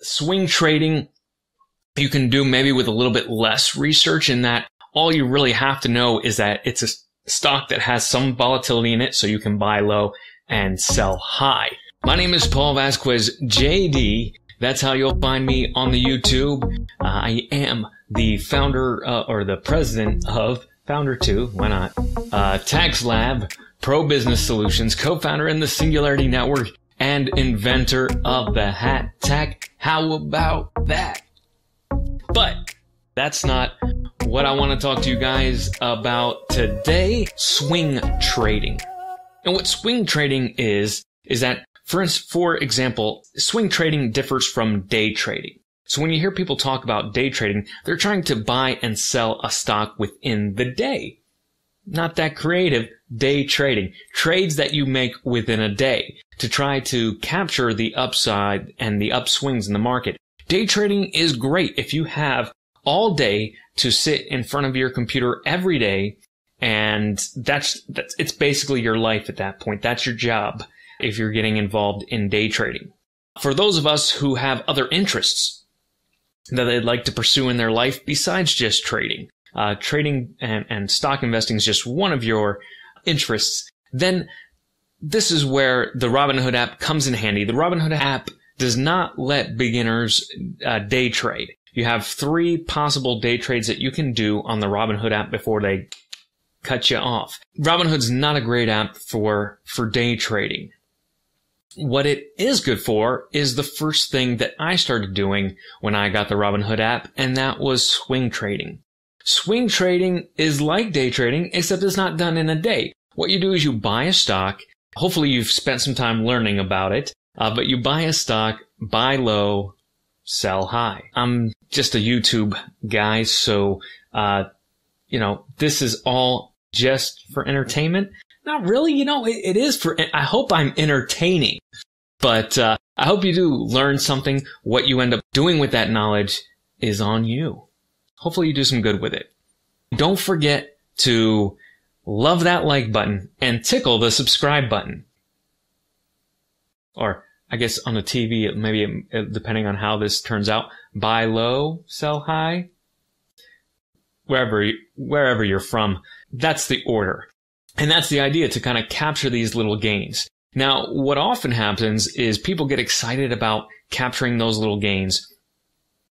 Swing trading, you can do maybe with a little bit less research, in that all you really have to know is that it's a stock that has some volatility in it, so you can buy low and sell high. My name is Paul Vasquez, JD. That's how you'll find me on the YouTube. I am the founder or the president of Founder 2, why not? Tax Lab, Pro Business Solutions, co-founder in the Singularity Network, and inventor of the hat tag. How about that? But that's not what I want to talk to you guys about today. Swing trading. And what swing trading is that, for example, swing trading differs from day trading. So when you hear people talk about day trading, they're trying to buy and sell a stock within the day. Not that creative. Day trading. Trades that you make within a day to try to capture the upside and the upswings in the market. Day trading is great if you have all day to sit in front of your computer every day, and it's basically your life at that point. That's your job if you're getting involved in day trading. For those of us who have other interests that they'd like to pursue in their life besides just trading, trading and stock investing is just one of your interests, then this is where the Robinhood app comes in handy. The Robinhood app does not let beginners day trade. You have 3 possible day trades that you can do on the Robinhood app before they cut you off. Robinhood's not a great app for day trading. What it is good for is the first thing that I started doing when I got the Robinhood app, and that was swing trading. Swing trading is like day trading, except it's not done in a day. What you do is you buy a stock. Hopefully you've spent some time learning about it, but you buy a stock, buy low, sell high. I'm just a YouTube guy, so, this is all just for entertainment. Not really, it is I hope I'm entertaining, but I hope you do learn something. What you end up doing with that knowledge is on you. Hopefully you do some good with it. Don't forget to love that like button and tickle the subscribe button. Or I guess on the TV, maybe depending on how this turns out, buy low, sell high. Wherever you're from, that's the order. And that's the idea, to kind of capture these little gains. Now, what often happens is people get excited about capturing those little gains.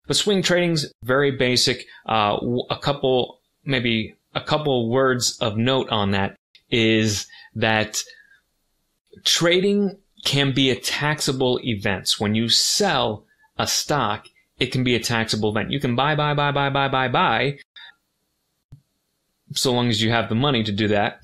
But swing trading's very basic. A couple words of note on that is that trading can be a taxable event. When you sell a stock, it can be a taxable event. You can buy, so long as you have the money to do that.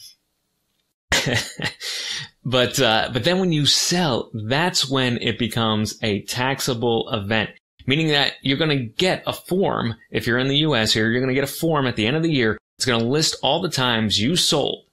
But then when you sell, that's when it becomes a taxable event. Meaning that you're going to get a form. If you're in the US here, you're going to get a form at the end of the year. It's going to list all the times you sold.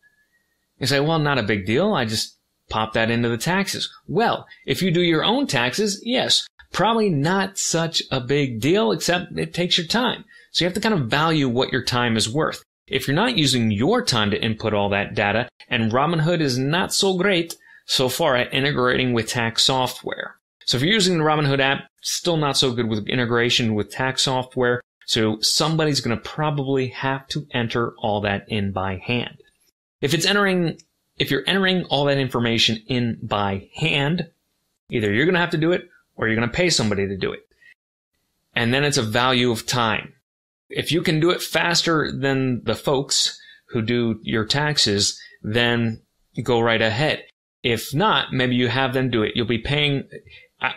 You say, well, not a big deal. I just pop that into the taxes. Well, if you do your own taxes, yes, probably not such a big deal, except it takes your time. So you have to kind of value what your time is worth. If you're not using your time to input all that data, and Robinhood is not so great so far at integrating with tax software. So if you're using the Robinhood app, still not so good with integration with tax software. So somebody's going to probably have to enter all that in by hand. If you're entering all that information in by hand, either you're going to have to do it or you're going to pay somebody to do it. And then it's a value of time. If you can do it faster than the folks who do your taxes, then go right ahead. If not, maybe you have them do it. You'll be paying.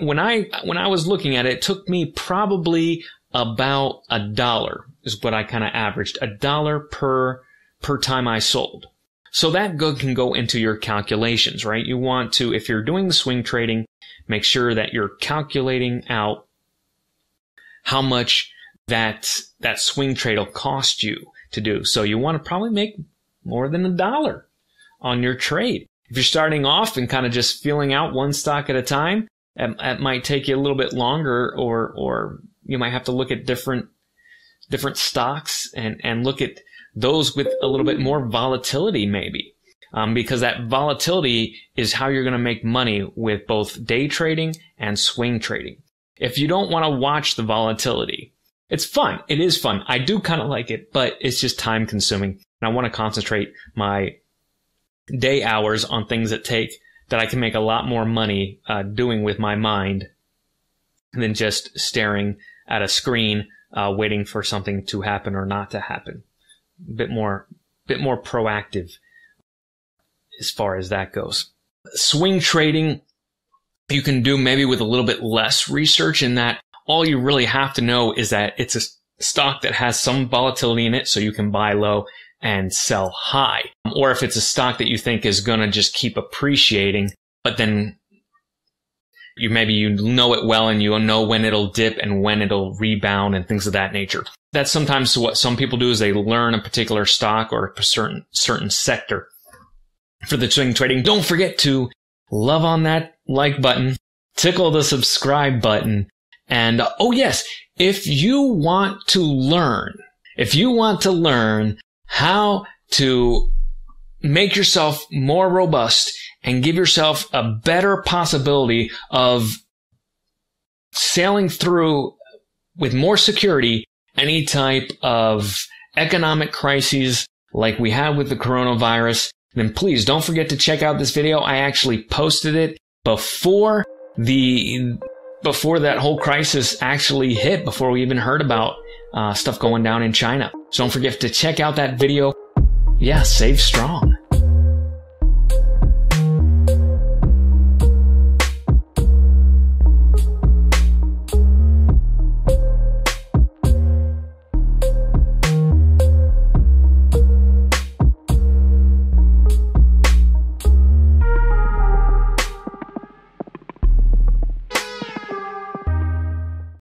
When I was looking at it, it took me probably about $1 is what I kind of averaged. $1 per time I sold. So that can go into your calculations, right? You want to, if you're doing the swing trading, make sure that you're calculating out how much that swing trade will cost you to do. So you want to probably make more than $1 on your trade. If you're starting off and kind of just feeling out one stock at a time, it might take you a little bit longer, or you might have to look at different stocks and look at those with a little bit more volatility maybe. Because that volatility is how you're going to make money with both day trading and swing trading. If you don't want to watch the volatility, it's fun. It is fun. I do kind of like it, but it's just time consuming. And I want to concentrate my day hours on things that I can make a lot more money doing with my mind than just staring at a screen waiting for something to happen or not to happen. A bit more proactive as far as that goes. Swing trading, you can do maybe with a little bit less research, in that all you really have to know is that it's a stock that has some volatility in it, so you can buy low and sell high. Or if it's a stock that you think is going to just keep appreciating, but then you know it well and you know when it'll dip and when it'll rebound and things of that nature. That's sometimes what some people do, is they learn a particular stock or a certain sector for the swing trading. Don't forget to love on that like button, tickle the subscribe button, and oh yes, if you want to learn how to make yourself more robust and give yourself a better possibility of sailing through with more security any type of economic crises like we have with the coronavirus, then please don't forget to check out this video. I actually posted it before that whole crisis actually hit, before we even heard about stuff going down in China. So don't forget to check out that video. Yeah, save strong.